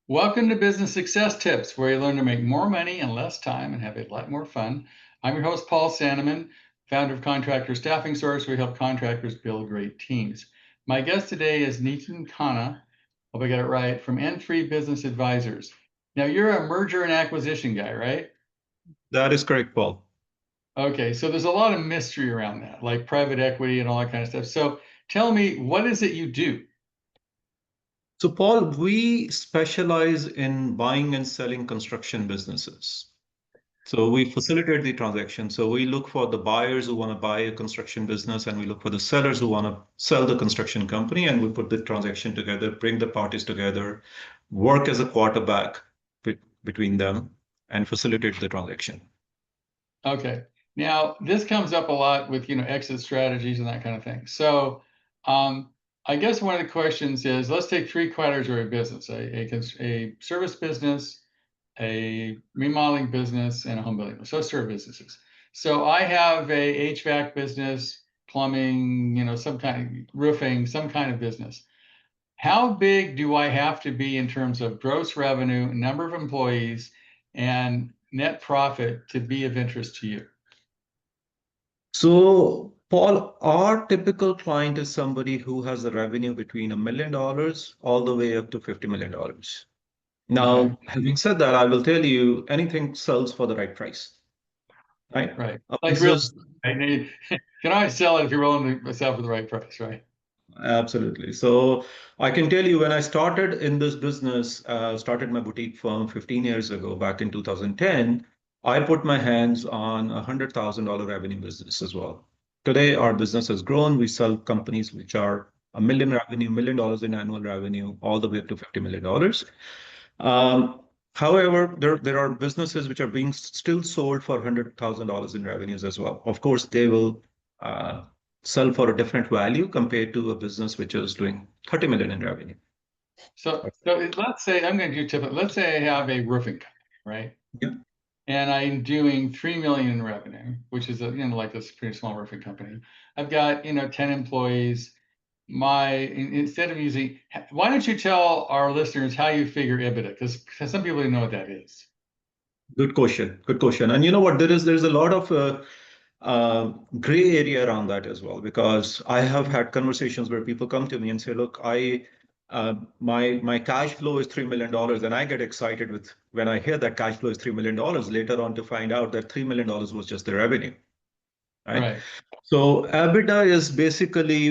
Welcome to Business Success Tips, where you learn to make more money in less time and have a lot more fun. I'm your host, Paul Sanneman, founder of Contractor Staffing Source, where we help contractors build great teams. My guest today is Nitin Khanna, hope I got it right, from N3 Business Advisors. Now, you're a merger and acquisition guy, right? That is correct, Paul. Okay, so there's a lot of mystery around that, like private equity and all that kind of stuff. So tell me, what is it you do? So, Paul, we specialize in buying and selling construction businesses. So we facilitate the transaction. So we look for the buyers who want to buy a construction business, and we look for the sellers who want to sell the construction company, and we put the transaction together, bring the parties together, work as a quarterback between them, and facilitate the transaction. Okay. Now, this comes up a lot with, exit strategies and that kind of thing. So, I guess one of the questions is, let's take three categories of business, a service business, a remodeling business, and a home building. So service businesses. So I have a HVAC business, plumbing, some kind of roofing, some kind of business. How big do I have to be in terms of gross revenue, number of employees, and net profit to be of interest to you? So, Paul, our typical client is somebody who has a revenue between $1 million all the way up to $50 million. Now, Okay. having said that, I will tell you anything sells for the right price, right? Right. A Like real, business, you can always sell it if you're willing to sell for the right price, right? absolutely. So I can tell you when I started in this business, started my boutique firm 15 years ago, back in 2010, I put my hands on a $100,000 revenue business as well. Today, our business has grown. We sell companies which are a million revenue, $1 million in annual revenue, all the way up to $50 million. However, there are businesses which are being still sold for $100,000 in revenues as well. Of course, they will sell for a different value compared to a business which is doing 30 million in revenue. So let's say I'm going to do typical. Let's say I have a roofing company, right? Yeah. And I'm doing 3 million in revenue, which is like this pretty small roofing company. I've got 10 employees. Instead of using, why don't you tell our listeners how you figure EBITDA? Because some people don't know what that is. Good question. Good question. And you know what? There's a lot of gray area around that as well, because I have had conversations where people come to me and say, "Look, my cash flow is $3 million," and I get excited with when I hear that cash flow is $3 million. Later on, to find out that $3 million was just the revenue, right? Right. So EBITDA is basically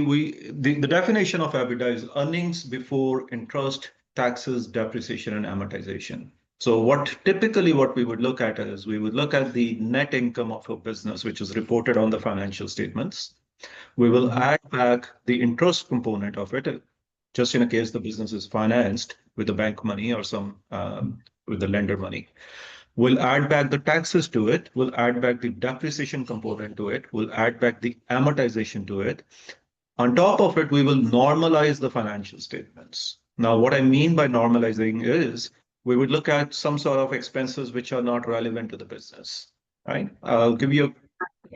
the definition of EBITDA is earnings before interest, taxes, depreciation, and amortization. So what we would look at is we would look at the net income of a business, which is reported on the financial statements. We will add back the interest component of it, just in a case the business is financed with the bank money or some with the lender money. We'll add back the taxes to it. We'll add back the depreciation component to it. We'll add back the amortization to it. On top of it, we will normalize the financial statements. Now, what I mean by normalizing is we would look at some sort of expenses which are not relevant to the business, right? I'll give you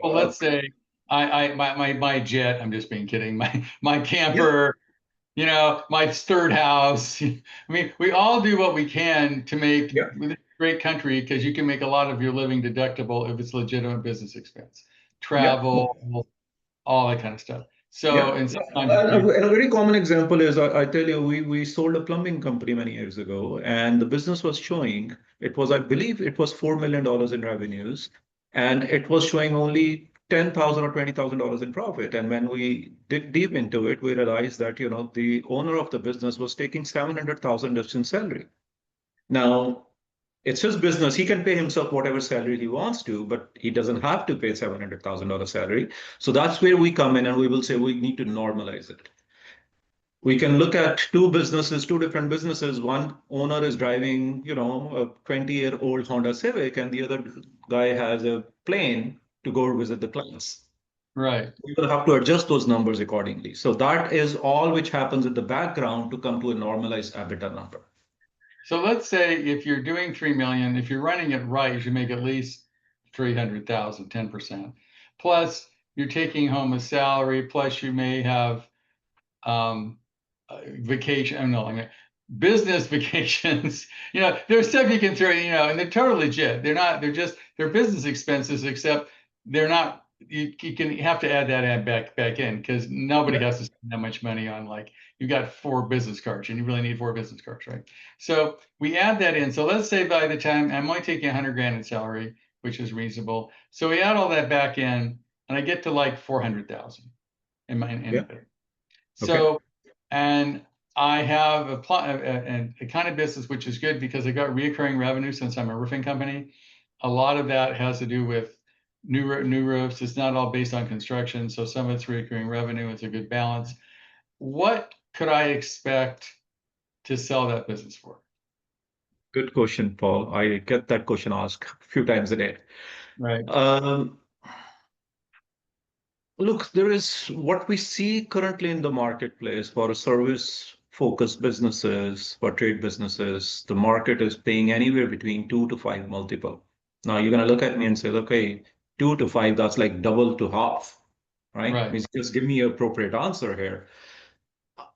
Well, let's say my jet. I'm just being kidding. My yeah, camper. My third house. I mean, we all do what we can to make yeah, this a great country, because you can make a lot of your living deductible if it's legitimate business expense, yeah. travel, all that kind of stuff. Yeah. So, and sometimes And a very common example is I tell you, we sold a plumbing company many years ago, and the business was showing, I believe it was $4 million in revenues, and it was showing only 10,000 or $20,000 in profit. And when we dig deep into it, we realized that, the owner of the business was taking 700,000 just in salary. Now, it's his business. He can pay himself whatever salary he wants to, but he doesn't have to pay $700,000 salary. So that's where we come in and we will say we need to normalize it. We can look at two different businesses. One owner is driving, a 20-year-old Honda Civic, and the other guy has a plane to go visit the clients. right. We will have to adjust those numbers accordingly. So that is all which happens in the background to come to a normalized EBITDA number. So let's say if you're doing 3 million, if you're running it right, you should make at least 300,000, 10%. Plus, you're taking home a salary. Plus, you may have vacation. I don't know. business vacations, there's stuff you can throw, and they're totally legit. They're business expenses, except they're not, you have to add that back in because nobody has to spend that much money on, like, you got 4 business cards and you really need 4 business cards, right? So we add that in. So let's say by the time I'm only taking 100 grand in salary, which is reasonable. So we add all that back in and I get to like 400,000 in my in Yeah. it. Okay. So, and I have a kind of business which is good because I got reoccurring revenue since I'm a roofing company. A lot of that has to do with new roofs. It's not all based on construction, so some of it's reoccurring revenue. It's a good balance. What could I expect to sell that business for? Good question, Paul. I get that question asked a few times a day. Right. Um, Look, there is what we see currently in the marketplace for service-focused businesses, for trade businesses, the market is paying anywhere between 2 to 5 multiple. Now you're going to look at me and say, okay, 2 to 5, that's like double to half, right? Right. Just give me an appropriate answer here.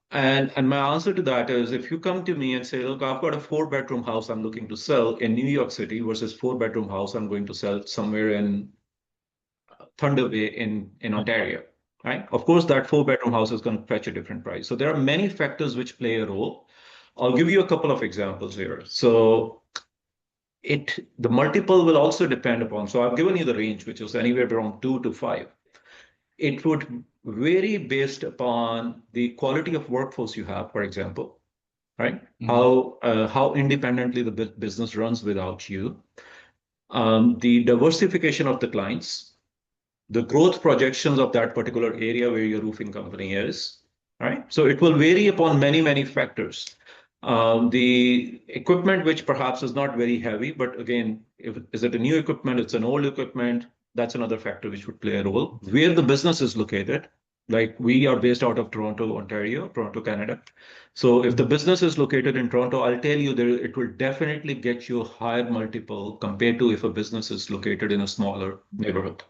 And my answer to that is if you come to me and say, look, I've got a 4 bedroom house I'm looking to sell in New York City versus 4 bedroom house I'm going to sell somewhere in Thunder Bay in Ontario, right? Of course, that 4 bedroom house is going to fetch a different price. So there are many factors which play a role. I'll give you a couple of examples here. So the multiple will also depend upon. So I've given you the range, which is anywhere from 2 to 5. It would vary based upon the quality of workforce you have, for example, right? Mhm. How independently the business runs without you, the diversification of the clients, the growth projections of that particular area where your roofing company is, right? So it will vary upon many, many factors. The equipment, which perhaps is not very heavy, but again, if is it a new equipment, it's an old equipment, that's another factor which would play a role. Where the business is located, like we are based out of Toronto, Ontario, Toronto, Canada. So if the business is located in Toronto, I'll tell you there it will definitely get you a higher multiple compared to if a business is located in a smaller neighborhood.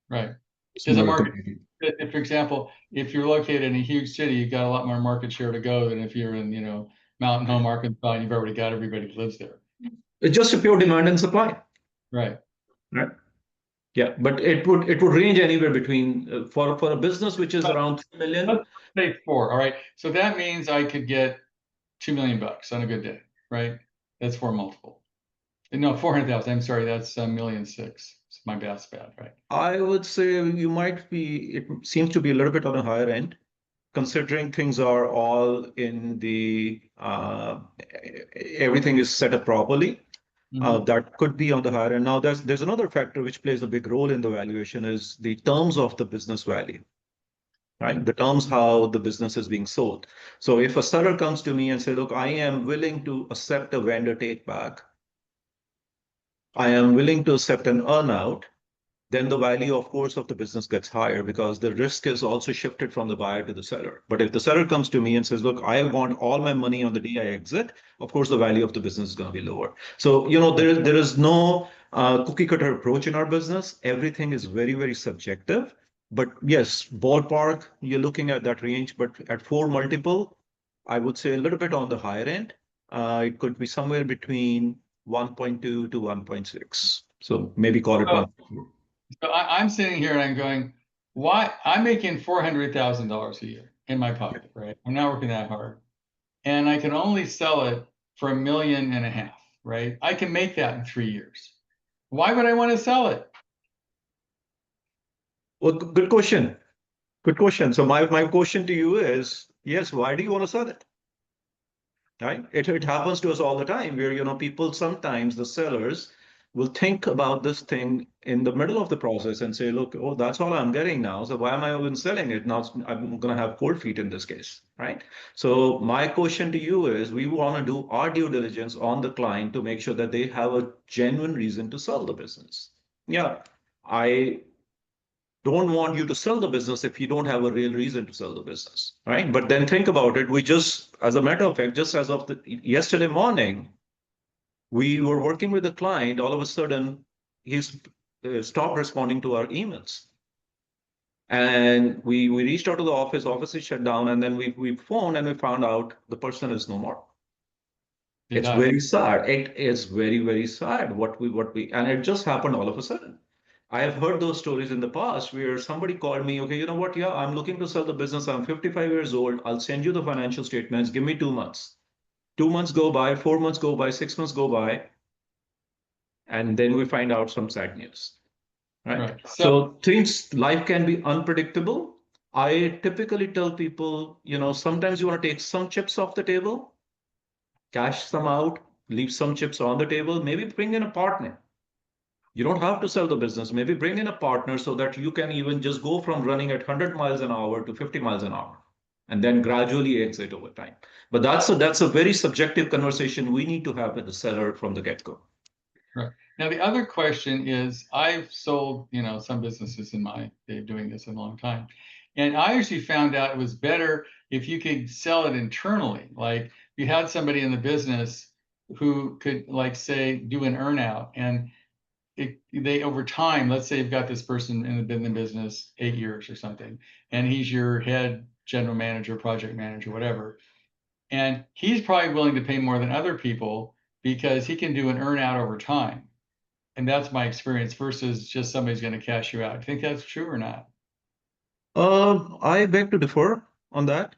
Right. Because the Smaller market, community. for example, if you're located in a huge city, you've got a lot more market share to go than if you're in, Mountain Home, Arkansas, and you've already got everybody who lives there. It's just a pure demand and supply, Right. right? Yeah, but it would range anywhere between for a business which is But around 3 million. let's say 4. All right. So that means I could get $2 million on a good day, right? That's 4 multiple. No, 400,000. I'm sorry, that's 1,600,000. My bad's bad, right? I would say you might be. It seems to be a little bit on the higher end, considering things are all in the everything is set up properly. Mm-hmm. That could be on the higher end. Now, there's another factor which plays a big role in the valuation is the terms of the business value, right? The terms how the business is being sold. So if a seller comes to me and say, look, I am willing to accept a vendor take back, I am willing to accept an earnout, then the value, of course, of the business gets higher because the risk is also shifted from the buyer to the seller. But if the seller comes to me and says, look, I want all my money on the day I exit, of course, the value of the business is going to be lower. So, there is no cookie cutter approach in our business. Everything is very, very subjective. But yes, ballpark, you're looking at that range, but at 4 multiple, I would say a little bit on the higher end. It could be somewhere between 1.2 to 1.6. So maybe call it So, 1. I'm sitting here and I'm going, why? I'm making $400,000 a year in my pocket, right? I'm not working that hard. And I can only sell it for 1.5 million, right? I can make that in 3 years. Why would I want to sell it? Well, good question. Good question. So my question to you is, yes, why do you want to sell it? Right? It happens to us all the time where, people sometimes, the sellers, will think about this thing in the middle of the process and say, look, oh, that's all I'm getting now. So why am I even selling it? Now I'm going to have cold feet in this case, right? So my question to you is, we want to do our due diligence on the client to make sure that they have a genuine reason to sell the business. Yeah, I don't want you to sell the business if you don't have a real reason to sell the business, right? But then think about it. We just, as a matter of fact, just as of yesterday morning, we were working with a client. All of a sudden, he's stopped responding to our emails. And we reached out to the office is shut down, and then we phoned and we found out the person is no more. Did It's not. very sad. It is very, very sad and it just happened all of a sudden. I have heard those stories in the past where somebody called me, okay, you know what? Yeah, I'm looking to sell the business. I'm 55 years old. I'll send you the financial statements. Give me 2 months. 2 months go by, 4 months go by, 6 months go by, and then we find out some sad news, right? Right. So So things, life can be unpredictable. I typically tell people, sometimes you want to take some chips off the table, cash some out, leave some chips on the table, maybe bring in a partner. You don't have to sell the business. Maybe bring in a partner so that you can even just go from running at 100 miles an hour to 50 miles an hour and then gradually exit over time. But that's a very subjective conversation we need to have with the seller from the get-go. right. Now the other question is, I've sold, some businesses in my day doing this a long time. And I actually found out it was better if you could sell it internally. Like you had somebody in the business who could, like, say, do an earnout, and they over time, let's say you've got this person been in the business 8 years or something, and he's your head general manager, project manager, whatever. And he's probably willing to pay more than other people because he can do an earnout over time. And that's my experience versus just somebody's going to cash you out. Do you think that's true or not? I beg to differ on that.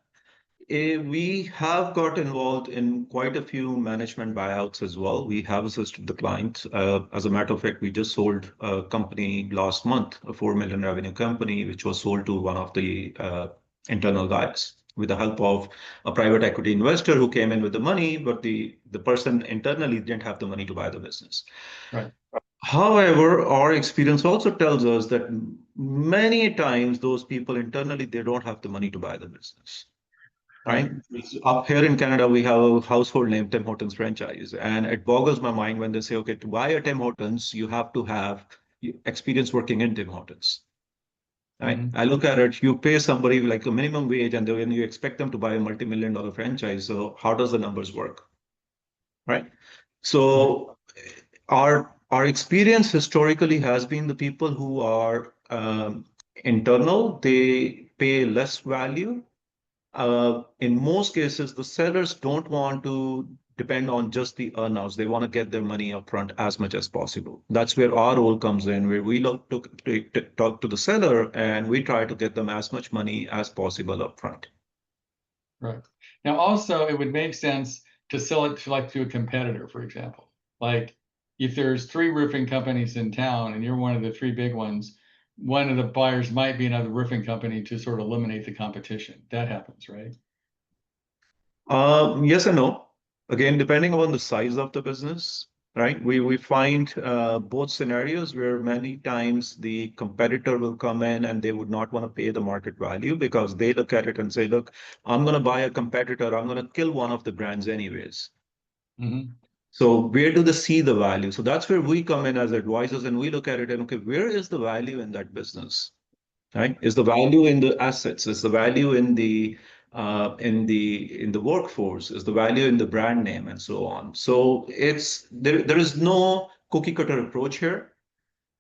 We have got involved in quite a few management buyouts as well. We have assisted the client. As a matter of fact, we just sold a company last month, a 4 million revenue company, which was sold to one of the internal guys with the help of a private equity investor who came in with the money, but the person internally didn't have the money to buy the business. Right. However, our experience also tells us that many times those people internally, they don't have the money to buy the business. Right. Up here in Canada, we have a household name, Tim Hortons franchise. And it boggles my mind when they say, okay, to buy a Tim Hortons, you have to have experience working in Tim Hortons. Right. Mm-hmm. I look at it, you pay somebody like a minimum wage and then you expect them to buy a multi-million-dollar franchise. So how does the numbers work? Right. Right. So our experience historically has been the people who are internal, they pay less value. In most cases, the sellers don't want to depend on just the earnouts. They want to get their money upfront as much as possible. That's where our role comes in, where we look to talk to the seller and we try to get them as much money as possible upfront. Right. Now, also, it would make sense to sell it to a competitor, for example. Like if there's three roofing companies in town and you're one of the three big ones, one of the buyers might be another roofing company to sort of eliminate the competition. That happens, right? Yes and no. Again, depending on the size of the business, right? We find both scenarios where many times the competitor will come in and they would not want to pay the market value because they look at it and say, look, I'm going to buy a competitor. I'm going to kill one of the brands anyways. Mm-hmm. So where do they see the value? So that's where we come in as advisors and we look at it and, okay, where is the value in that business? Right? Is the value in the assets? Is the value in the workforce? Is the value in the brand name and so on? So there is no cookie cutter approach here.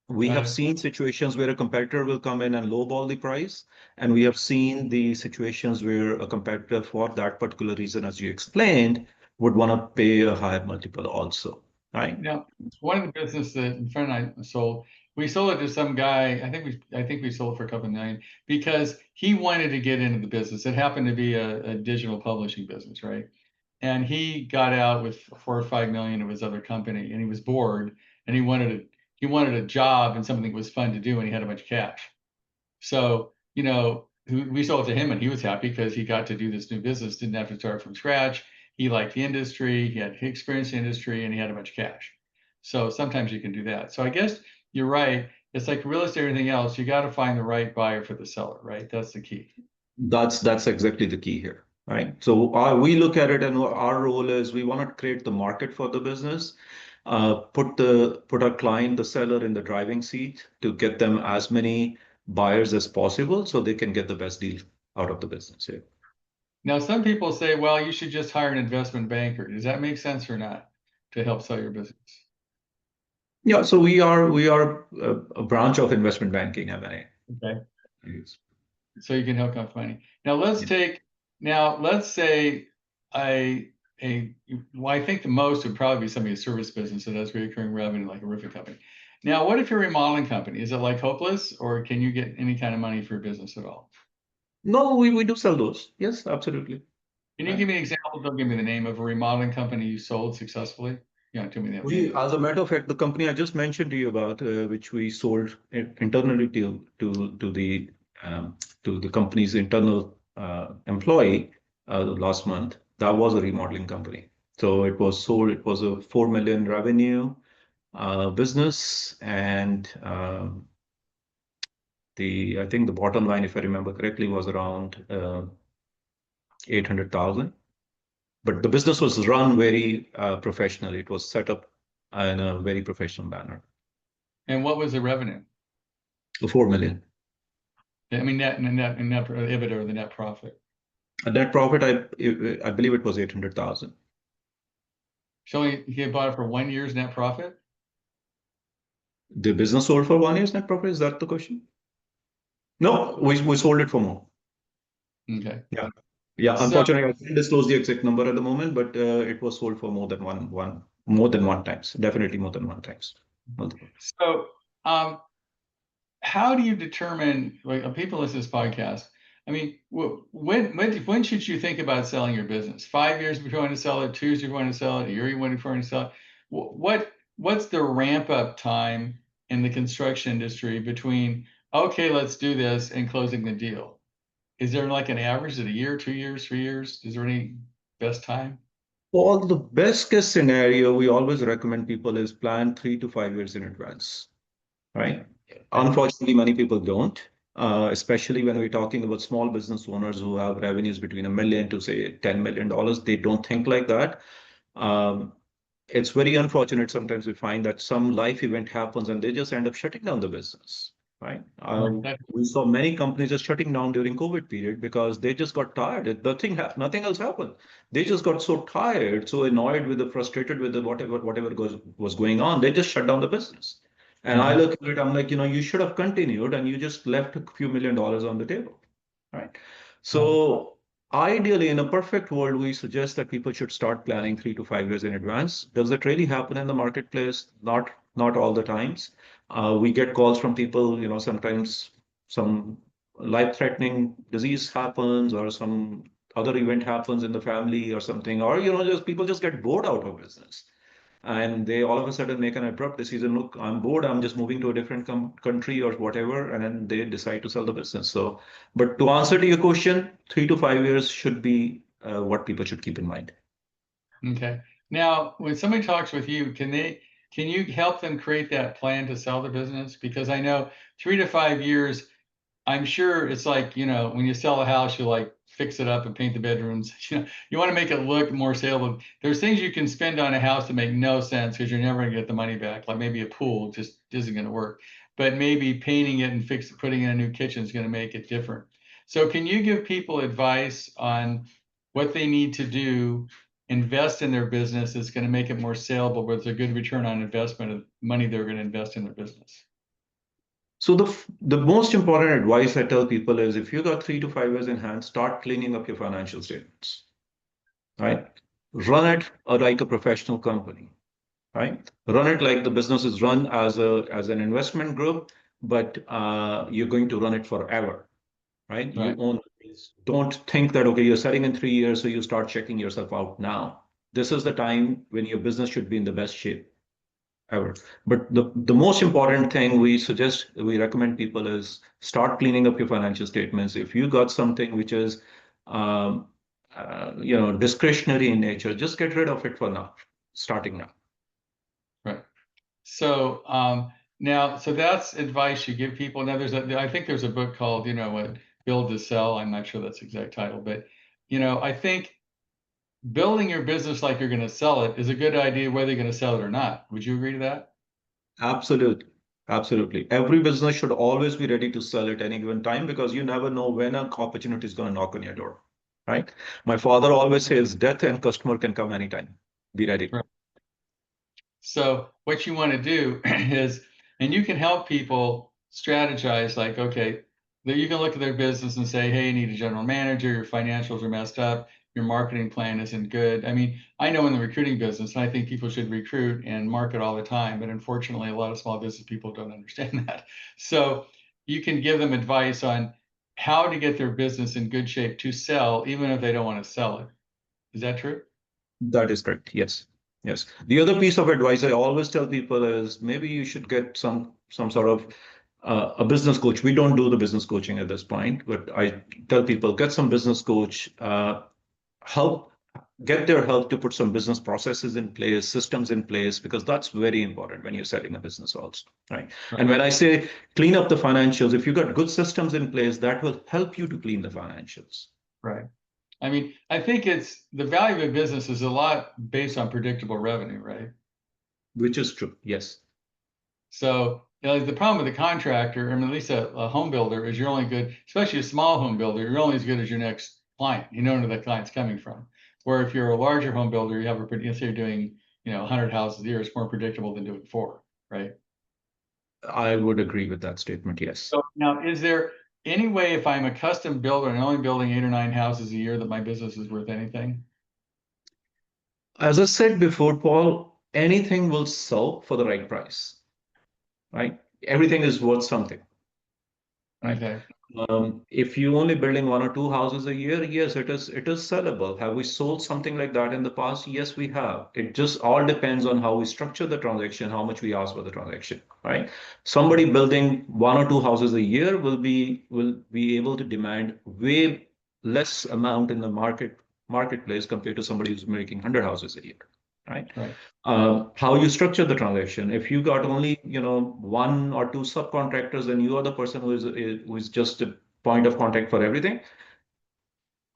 We Got have it. seen situations where a competitor will come in and lowball the price, and we have seen the situations where a competitor, for that particular reason, as you explained, would want to pay a higher multiple also, right? Now, one of the business that a friend and I sold, we sold it to some guy. I think we sold for a couple million because he wanted to get into the business. It happened to be a digital publishing business, right? And he got out with 4 or 5 million of his other company, and he was bored, and he wanted a job and something that was fun to do, and he had a bunch of cash. So, we sold it to him and he was happy because he got to do this new business, didn't have to start from scratch. He liked the industry, he had experience in the industry, and he had a bunch of cash. So sometimes you can do that. So I guess you're right. It's like real estate or anything else, you got to find the right buyer for the seller, right? That's the key. That's exactly the key here, right? So we look at it, and our role is we want to create the market for the business, put our client, the seller, in the driving seat to get them as many buyers as possible, so they can get the best deal out of the business here. Now, some people say, well, you should just hire an investment banker. Does that make sense or not to help sell your business? Yeah, so we are a branch of investment banking, M&A. Okay. Yes. So you can help out money. Now Yeah. let's say I well, I think the most would probably be somebody a service business that has recurring revenue, like a roofing company. Now, what if you're a remodeling company? Is it like hopeless, or can you get any kind of money for your business at all? No, we do sell those. Yes, absolutely. Can you Right. give me an example? Don't give me the name of a remodeling company you sold successfully. You don't tell me that We, name. as a matter of fact, the company I just mentioned to you about, which we sold internally to the company's internal employee last month, that was a remodeling company. So it was sold. It was a 4 million revenue business, and the I think the bottom line, if I remember correctly, was around 800,000. But the business was run very professionally. It was set up in a very professional manner. And what was the revenue? 4 million. I mean, net EBITDA, or the net profit. A net profit, I believe it was 800,000. So he bought it for 1 year's net profit. The business sold for 1 year's net profit. Is that the question? No, we sold it for more. Okay. Yeah. Yeah. So Unfortunately, I can't disclose the exact number at the moment, but it was sold for more than one times. Definitely more than one times. Multiple. so um, how do you determine, like, people listen to this podcast? I mean, when should you think about selling your business? 5 years before you want to sell it, 2 years before you want to sell it, a year before you want to sell it? What's the ramp up time in the construction industry between, okay, let's do this, and closing the deal? Is there like an average? Is it a year, 2 years, 3 years? Is there any best time? Well, the best case scenario we always recommend people is plan 3 to 5 years in advance, right? Okay. Unfortunately, many people don't, especially when we're talking about small business owners who have revenues between 1 million to say $10 million. They don't think like that. Um, it's very unfortunate. Sometimes we find that some life event happens and they just end up shutting down the business, right? Right. We saw many companies just shutting down during COVID period because they just got tired. Nothing else happened. They just got so tired, so annoyed with the frustrated with the whatever was going on. They just shut down the business. And I Mhm. look at it, I'm like, you should have continued and you just left a few $1 million on the table, right? Right. So ideally, in a perfect world, we suggest that people should start planning 3 to 5 years in advance. Does it really happen in the marketplace? Not all the times. We get calls from people, sometimes some life-threatening disease happens or some other event happens in the family or something, or just people just get bored out of business and they all of a sudden make an abrupt decision. Look, I'm bored, I'm just moving to a different country or whatever, and then they decide to sell the business. So, but to answer to your question, 3 to 5 years should be what people should keep in mind. Okay. Now, when somebody talks with you, can you help them create that plan to sell the business? Because I know 3 to 5 years, I'm sure it's like, when you sell a house, you like fix it up and paint the bedrooms. You want to make it look more saleable. There's things you can spend on a house that make no sense because you're never going to get the money back. Like maybe a pool just isn't going to work, but maybe painting it and putting in a new kitchen is going to make it different. So can you give people advice on what they need to do, invest in their business that's going to make it more saleable, with a good return on investment of money they're going to invest in their business? So the most important advice I tell people is if you got 3 to 5 years in hand, start cleaning up your financial statements, right? Run it like a professional company, right? Run it like the business is run as an investment group, but you're going to run it forever, right? You Right. own this. Don't think that, okay, you're selling in 3 years, so you start checking yourself out now. This is the time when your business should be in the best shape ever. But the most important thing we recommend people is start cleaning up your financial statements. If you got something which is, um, discretionary in nature, just get rid of it for now, starting now. Right. So now, so that's advice you give people. Now, I think there's a book called, what, Build to Sell. I'm not sure that's the exact title, but I think building your business like you're going to sell it is a good idea, whether you're going to sell it or not. Would you agree to that? Absolutely. Absolutely. Every business should always be ready to sell at any given time because you never know when an opportunity is going to knock on your door, right? My father always says death and customer can come anytime. Be ready. Right. So what you want to do is, and you can help people strategize, like, okay, that you can look at their business and say, hey, you need a general manager, your financials are messed up. your marketing plan isn't good. I mean, I know in the recruiting business, and I think people should recruit and market all the time, but unfortunately, a lot of small business people don't understand that. So you can give them advice on how to get their business in good shape to sell, even if they don't want to sell it. Is that true? That is correct. Yes. Yes. The other piece of advice I always tell people is maybe you should get some sort of a business coach. We don't do the business coaching at this point, but I tell people get some business coach, help get their help to put some business processes in place, systems in place, because that's very important when you're setting a business also, right? Right. And when I say clean up the financials, if you got good systems in place, that will help you to clean the financials. Right. I mean, I think it's the value of a business is a lot based on predictable revenue, right? Which is true. Yes. So, the problem with a contractor, I mean, at least a home builder, is you're only good, especially a small home builder, you're only as good as your next client. You know where the client's coming from. Where if you're a larger home builder, you have a pretty, let's say you're doing, 100 houses a year, it's more predictable than doing four, right? I would agree with that statement. Yes. So now, is there any way if I'm a custom builder and only building 8 or 9 houses a year that my business is worth anything? As I said before, Paul, anything will sell for the right price, right? Everything is worth something, right? Okay. If you only building 1 or 2 houses a year, yes, it is sellable. Have we sold something like that in the past? Yes, we have. It just all depends on how we structure the transaction, how much we ask for the transaction, right? Somebody building 1 or 2 houses a year will be able to demand way less amount in the marketplace compared to somebody who's making 100 houses a year, right? Right. How you structure the transaction. If you got only, 1 or 2 subcontractors and you are the person who is just a point of contact for everything,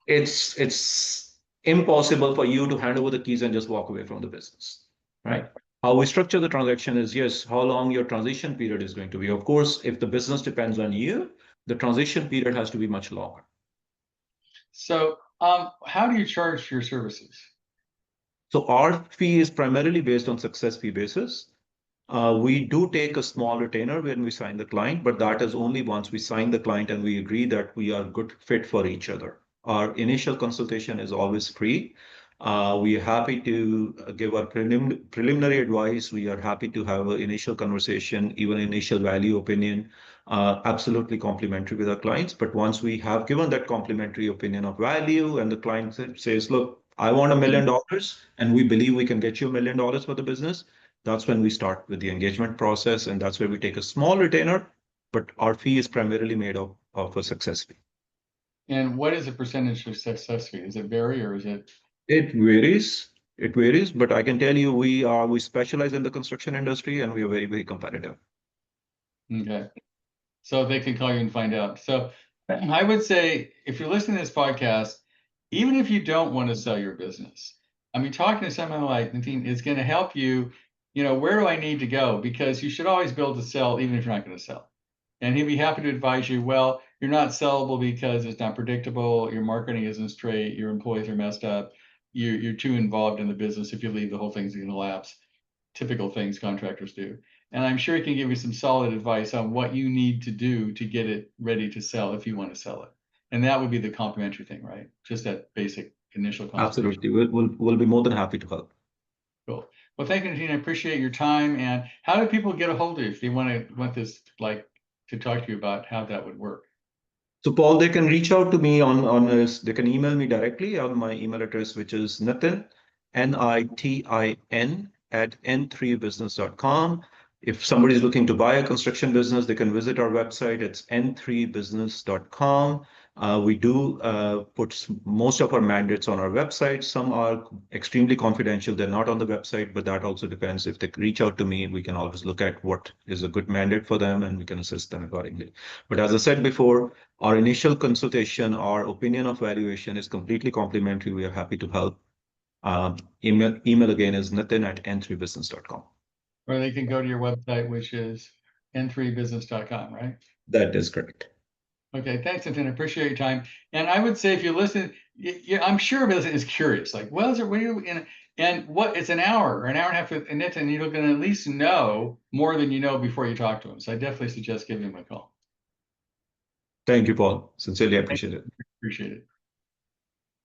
it's impossible for you to hand over the keys and just walk away from the business, right? How we structure the transaction is, yes, how long your transition period is going to be. Of course, if the business depends on you, the transition period has to be much longer. So, how do you charge your services? So our fee is primarily based on success fee basis. We do take a small retainer when we sign the client, but that is only once we sign the client and we agree that we are good fit for each other. Our initial consultation is always free. We are happy to give our preliminary advice. We are happy to have an initial conversation, even initial value opinion, absolutely complimentary with our clients. But once we have given that complimentary opinion of value and the client says, look, I want $1 million and we believe we can get you $1 million for the business, that's when we start with the engagement process, and that's where we take a small retainer, but our fee is primarily made of a success fee. And what is the percentage of success fee? Does it vary or is it? It varies. It varies, but I can tell you we specialize in the construction industry and we are very, very competitive. Okay. So they can call you and find out. So I would say if you're listening to this podcast, even if you don't want to sell your business, I mean, talking to someone like Nitin is going to help you, where do I need to go? Because you should always build to sell, even if you're not going to sell. And he'd be happy to advise you, well, you're not sellable because it's not predictable, your marketing isn't straight, your employees are messed up, you're too involved in the business. If you leave, the whole thing's going to collapse. Typical things contractors do. And I'm sure he can give you some solid advice on what you need to do to get it ready to sell if you want to sell it. And that would be the complimentary thing, right? Just that basic initial consultation. Absolutely. We'll be more than happy to help. Cool. Well, thank you, Nitin. I appreciate your time. And how do people get a hold of you if they want this, like, to talk to you about how that would work? So Paul, they can reach out to me on this. They can email me directly on my email address, which is Nitin, Nitin at n3business.com. If somebody is looking to buy a construction business, they can visit our website. It's n3business.com. We do put most of our mandates on our website. Some are extremely confidential. They're not on the website, but that also depends. If they reach out to me, we can always look at what is a good mandate for them and we can assist them accordingly. But as I said before, our initial consultation, our opinion of valuation is completely complimentary. We are happy to help. Email again is Nitin at n3business.com. Or they can go to your website, which is n3business.com, right? That is correct. Okay, thanks, Nitin. I appreciate your time. And I would say if you listen, I'm sure everybody is curious, like, well, is it, what are you in? And what it's an hour or an hour and a half with Nitin, you're going to at least know more than you know before you talk to him. So I definitely suggest giving him a call. Thank you, Paul. Sincerely appreciate it. Appreciate it.